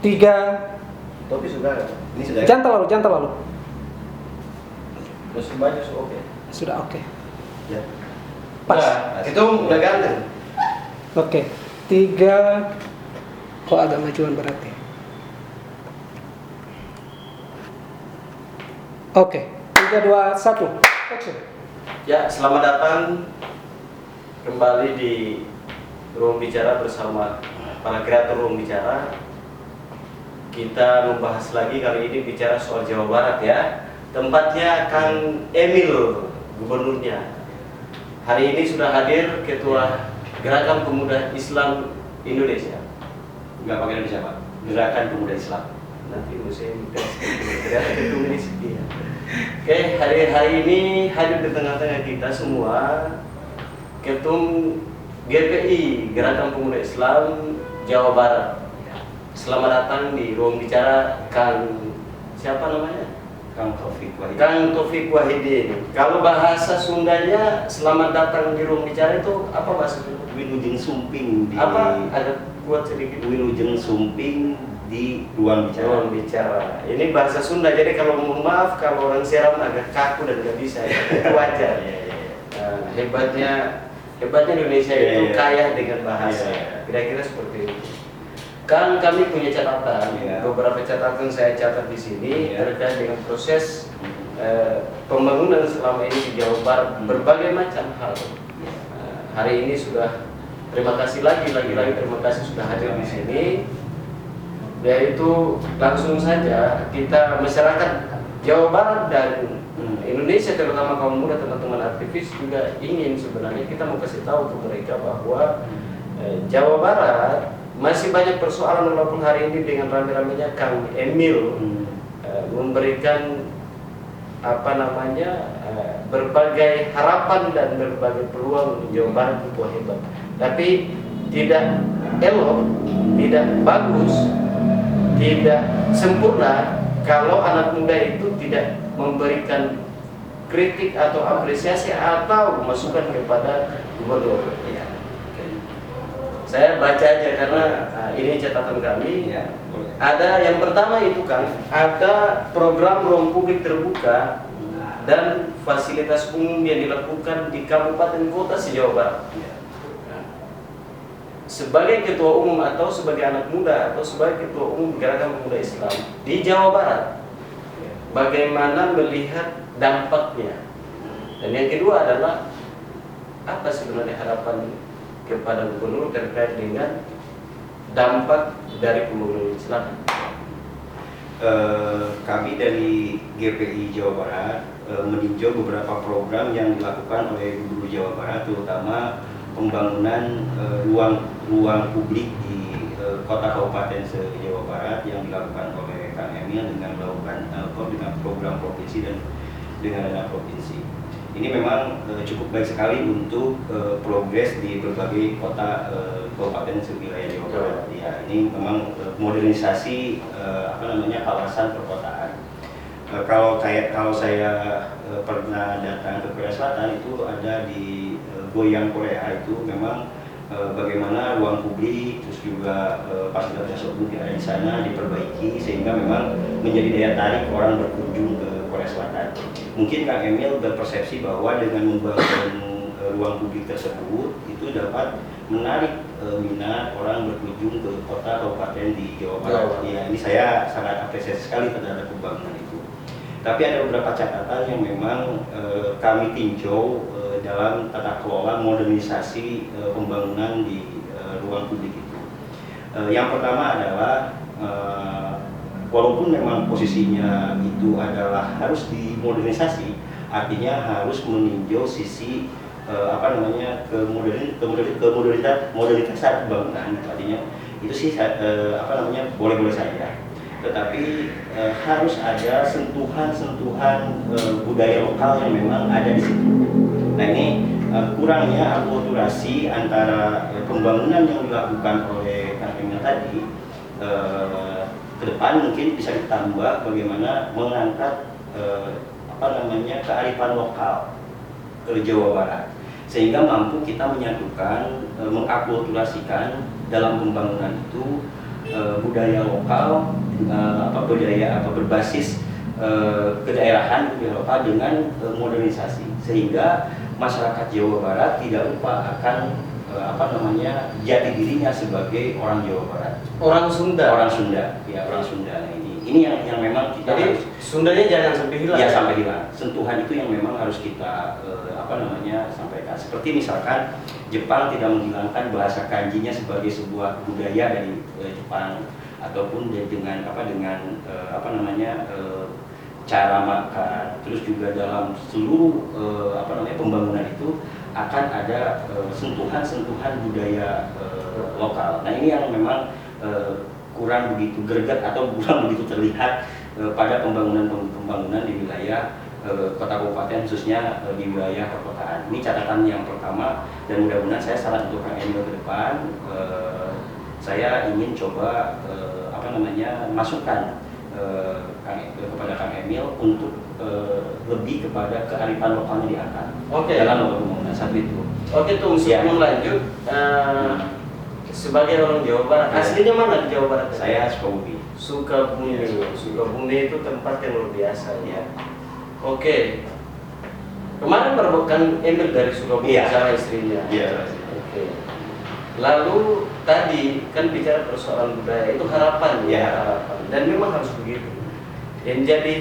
3. Topi sudah. Ini sudah. Jangan terlalu. Masih baju oke. Sudah oke. Ya. Pas. Nah, itu udah ganteng. Oke. 3. Kok agak majuan berarti. Oke. 3, 2, 1. Action. Ya, selamat datang kembali di Ruang Bicara bersama para kreator Ruang Bicara. Kita membahas lagi kali ini bicara soal Jawa Barat ya. Tempatnya Kang Emil, gubernurnya. Hari ini sudah hadir Ketua Gerakan Pemuda Islam Indonesia. Enggak pakai Indonesia Pak, Gerakan Pemuda Islam. Nanti saya minta Gerakan Pemuda Islam. Oke, hari ini hadir di tengah-tengah kita semua Ketum GPI Gerakan Pemuda Islam Jawa Barat. Selamat datang di Ruang Bicara Kang siapa namanya? Kang Taufik Wahidin. Kang Taufik Wahidin. Kalau bahasa Sundanya selamat datang di Ruang Bicara itu apa maksudnya? Wilujeng Sumping di Apa? Ada buat sedikit. Wilujeng Sumping di Ruang Bicara. Ruang Bicara. Ini bahasa Sunda. Jadi kalau mohon maaf kalau orang Seram agak kaku dan nggak bisa ya. Itu wajar. Nah, hebatnya Indonesia itu kaya dengan bahasa. Kira-kira seperti itu. Kan kami punya catatan, beberapa catatan saya catat di sini terkait dengan proses pembangunan selama ini di Jawa Barat berbagai macam hal. Hari ini sudah terima kasih lagi terima kasih sudah hadir di sini. Yaitu langsung saja kita masyarakat Jawa Barat dan Indonesia terutama kaum muda teman-teman aktivis juga ingin sebenarnya kita mau kasih tahu ke mereka bahwa Jawa Barat masih banyak persoalan walaupun hari ini dengan rame-ramenya Kang Emil memberikan berbagai harapan dan berbagai peluang Jawa Barat itu hebat. Tapi tidak elok, tidak bagus, tidak sempurna kalau anak muda itu tidak memberikan kritik atau apresiasi atau masukan kepada gubernur. Saya baca aja karena ini catatan kami. Ada yang pertama itu kan ada program ruang publik terbuka dan fasilitas umum yang dilakukan di kabupaten kota se-Jawa Barat. Sebagai ketua umum atau sebagai anak muda atau sebagai ketua umum Gerakan Pemuda Islam di Jawa Barat, bagaimana melihat dampaknya? Dan yang kedua adalah apa sebenarnya harapan kepada gubernur terkait dengan dampak dari pembangunan Islam? Kami dari GPI Jawa Barat meninjau beberapa program yang dilakukan oleh Gubernur Jawa Barat, terutama pembangunan ruang publik di kota kabupaten se-Jawa Barat yang dilakukan oleh Kang Emil dengan melakukan dengan program provinsi dan dengan dana provinsi. Ini memang cukup baik sekali untuk progres di berbagai kota kabupaten sewilayah Jawa Barat. Ya, ini memang modernisasi kawasan perkotaan. Kalau saya pernah datang ke Korea Selatan, itu ada di Goyang Korea, itu memang bagaimana ruang publik terus juga fasilitas umum yang ada di sana diperbaiki sehingga memang menjadi daya tarik orang berkunjung ke Korea Selatan. Mungkin Kang Emil berpersepsi bahwa dengan membangun ruang publik tersebut itu dapat menarik minat orang berkunjung ke kota kabupaten di Jawa Barat. Ya, ini saya sangat apresiasi sekali terhadap pembangunan itu. Tapi ada beberapa catatan yang memang kami tinjau dalam tata kelola modernisasi pembangunan di ruang publik itu. Yang pertama adalah walaupun memang posisinya itu adalah harus dimodernisasi, artinya harus meninjau sisi modernitas pembangunan. Artinya itu sih boleh-boleh saja. Tetapi harus ada sentuhan budaya lokal yang memang ada di situ. Nah, ini kurangnya akulturasi antara pembangunan yang dilakukan oleh Kang Emil tadi. Ke depan mungkin bisa ditambah bagaimana mengangkat kearifan lokal ke Jawa Barat sehingga mampu kita menyatukan mengakulturasikan dalam pembangunan itu budaya lokal, budaya berbasis kedaerahan budaya lokal dengan modernisasi, sehingga masyarakat Jawa Barat tidak lupa akan jati dirinya sebagai orang Jawa Barat. Orang Sunda. Orang Sunda, ya orang Sunda. Nah, ini yang memang kita Jadi harus, Sundanya jangan sampai hilang. ya sampai hilang. Sentuhan itu yang memang harus kita sampaikan. Seperti misalkan Jepang tidak menghilangkan bahasa kanjinya sebagai sebuah budaya dari Jepang, ataupun dengan cara makan. Terus juga dalam seluruh pembangunan itu akan ada sentuhan-sentuhan budaya lokal. Nah, ini yang memang kurang begitu greget atau kurang begitu terlihat pada pembangunan di wilayah kota kabupaten, khususnya di wilayah perkotaan. Ini catatan yang pertama, dan mudah-mudahan saya saran untuk Kang Emil ke depan, saya ingin coba masukkan kepada Kang Emil untuk lebih kepada kearifan lokalnya diangkat dalam pembangunan satu itu. Oke, tuh sebelum lanjut, sebagai orang Jawa Barat, aslinya mana di Jawa Barat? Saya Sukabumi. Sukabumi. Sukabumi itu tempat yang luar biasa ya. Oke. Kemarin baru Kang Emil dari Sukabumi sama istrinya. Iya. Oke. Lalu tadi kan bicara persoalan budaya, itu harapan harapan, dan memang harus begitu. Yang jadi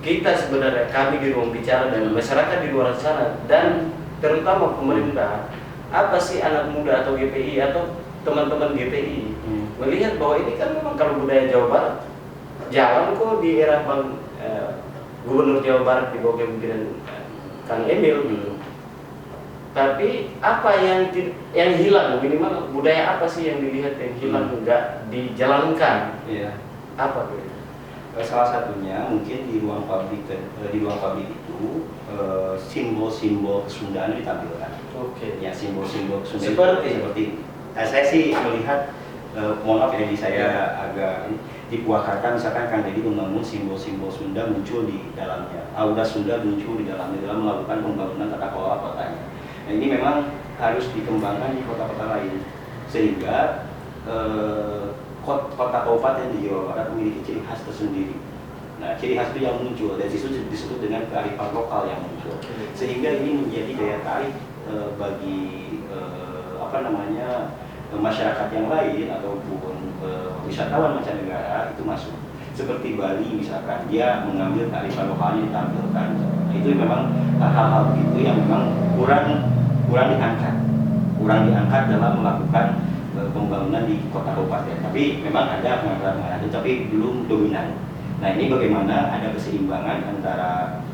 kita sebenarnya, kami di ruang bicara dan masyarakat di luar sana, dan terutama pemerintah, apa sih anak muda atau GPI atau teman-teman GPI melihat bahwa ini kan memang kalau budaya Jawa Barat jalan kok di era Gubernur Jawa Barat di bawah kepemimpinan Kang Emil gitu. Tapi apa yang hilang, minimal budaya apa sih yang dilihat yang hilang nggak dijalankan? Iya. Apa gitu? Salah satunya mungkin di ruang publik itu simbol-simbol Kesundaan ditampilkan. Oke. Ya, simbol-simbol Kesundaan seperti saya sih melihat, mohon maaf ya, saya agak di Purwakarta misalkan Kang Deddy membangun simbol-simbol Sunda muncul di dalamnya, aura Sunda muncul di dalamnya dalam melakukan pembangunan tata kelola kotanya. Nah, ini memang harus dikembangkan di kota-kota lain, sehingga kota kabupaten di Jawa Barat memiliki ciri khas tersendiri. Nah, ciri khas itu yang muncul, dan itu disebut dengan kearifan lokal yang muncul, sehingga ini menjadi daya tarik bagi masyarakat yang lain ataupun wisatawan mancanegara itu masuk. Seperti Bali misalkan, dia mengambil kearifan lokalnya ditampilkan. Nah, itu memang hal-hal begitu yang memang kurang diangkat dalam melakukan pembangunan di kota kabupaten. Tapi memang ada pengaruh, tapi belum dominan. Nah, ini bagaimana ada keseimbangan antara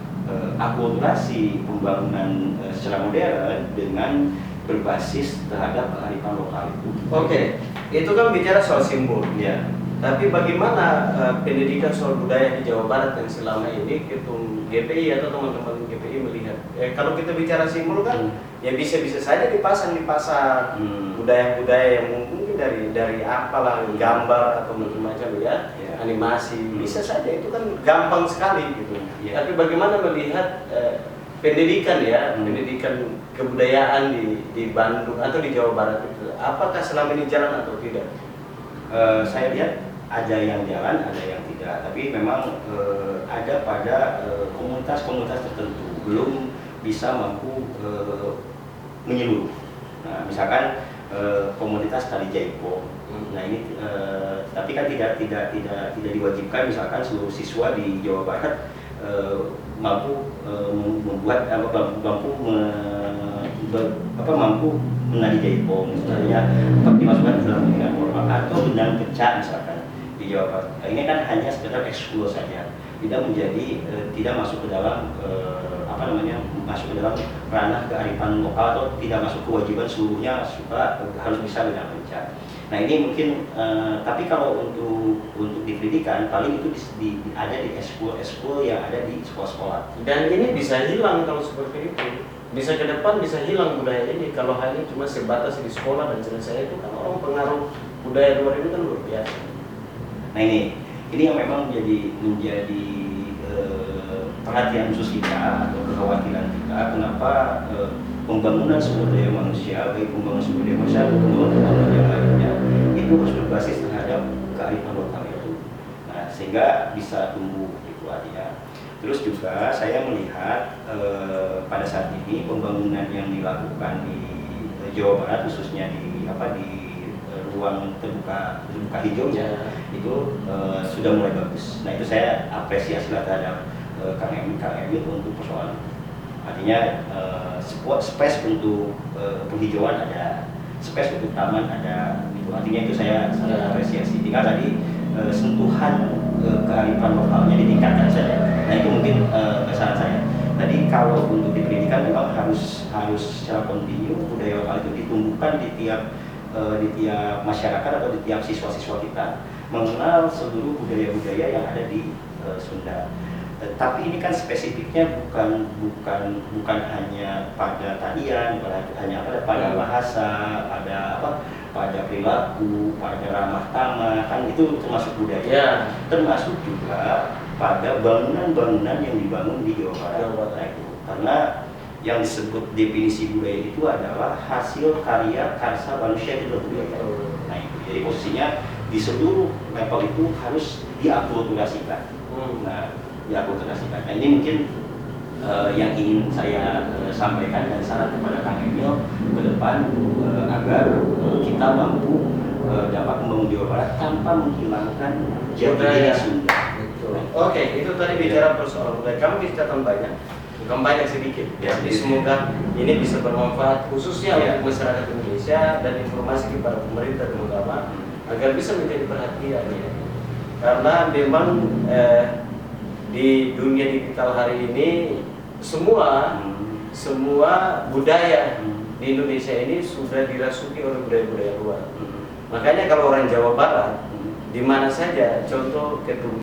akulturasi pembangunan secara modern dengan berbasis terhadap kearifan lokal itu. Oke, itu kan bicara soal simbol. Ya. Tapi bagaimana pendidikan soal budaya di Jawa Barat yang selama ini ketum GPI atau teman-teman GPI melihat? Kalau kita bicara simbol kan, ya bisa-bisa saja dipasang di pasar budaya-budaya yang mungkin dari apalah, gambar atau macam-macam ya, animasi, bisa saja, itu kan gampang sekali gitu. Tapi bagaimana melihat pendidikan pendidikan kebudayaan di Bandung atau di Jawa Barat itu, apakah selama ini jalan atau tidak? Saya lihat ada yang jalan, ada yang tidak. Tapi memang ada pada komunitas-komunitas tertentu belum bisa mampu menyeluruh. Nah, misalkan komunitas tali jaipong. Nah, ini tapi kan tidak diwajibkan misalkan seluruh siswa di Jawa Barat mampu menari jaipong misalnya, tapi dimasukkan dalam pendidikan formal atau benang pecah misalkan di Jawa Barat. Nah, ini kan hanya sekedar ekskul saja, tidak masuk ke dalam masuk ke dalam ranah kearifan lokal, atau tidak masuk kewajiban seluruhnya harus bisa benang pecah. Nah, ini mungkin tapi kalau untuk di pendidikan paling itu ada di ekskul yang ada di sekolah-sekolah. Dan ini bisa hilang kalau seperti itu. Bisa ke depan bisa hilang budaya ini kalau hanya cuma sebatas di sekolah dan selesai. Itu kan orang pengaruh budaya luar ini kan luar biasa. Nah, ini yang memang menjadi perhatian khusus kita atau kekhawatiran kita, kenapa pembangunan sumber daya manusia, baik pembangunan sumber daya manusia atau pembangunan yang lainnya, itu harus berbasis terhadap kearifan lokal itu. Nah, sehingga bisa tumbuh gitu artinya. Terus juga saya melihat pada saat ini pembangunan yang dilakukan di Jawa Barat, khususnya di ruang terbuka hijau itu sudah mulai bagus. Nah, itu saya apresiasi lah terhadap Kang Emil untuk persoalan. Artinya space untuk penghijauan ada, space untuk taman ada. Itu artinya itu saya sangat apresiasi. Tinggal tadi sentuhan kearifan lokalnya ditingkatkan saja. Nah, itu mungkin kesan saya. Tadi kalau untuk di pendidikan memang harus secara kontinu budaya lokal itu ditumbuhkan di tiap masyarakat atau di tiap siswa-siswa kita mengenal seluruh budaya-budaya yang ada di Sunda. Tapi ini kan spesifiknya bukan hanya pada tarian, bukan hanya pada bahasa, pada perilaku, pada ramah tamah, kan itu termasuk budaya. Termasuk juga pada bangunan-bangunan yang dibangun di Jawa Barat. Nah, itu karena yang disebut definisi budaya itu adalah hasil karya karsa manusia itu budaya. Nah, itu jadi posisinya di seluruh level itu harus diakulturasikan. Nah, diakulturasikan. Nah, ini mungkin yang ingin saya sampaikan dan saran kepada Kang Emil ke depan agar kita mampu dapat membangun Jawa Barat tanpa menghilangkan jati diri Sunda. Oke, itu tadi bicara persoalan budaya. Kami bisa tambahnya, bukan banyak sedikit. Jadi semoga ini bisa bermanfaat khususnya untuk masyarakat Indonesia dan informasi kepada pemerintah dan ulama agar bisa menjadi perhatian ya. Karena memang di dunia digital hari ini semua budaya di Indonesia ini sudah dirasuki oleh budaya-budaya luar. Makanya kalau orang Jawa Barat di mana saja, contoh ke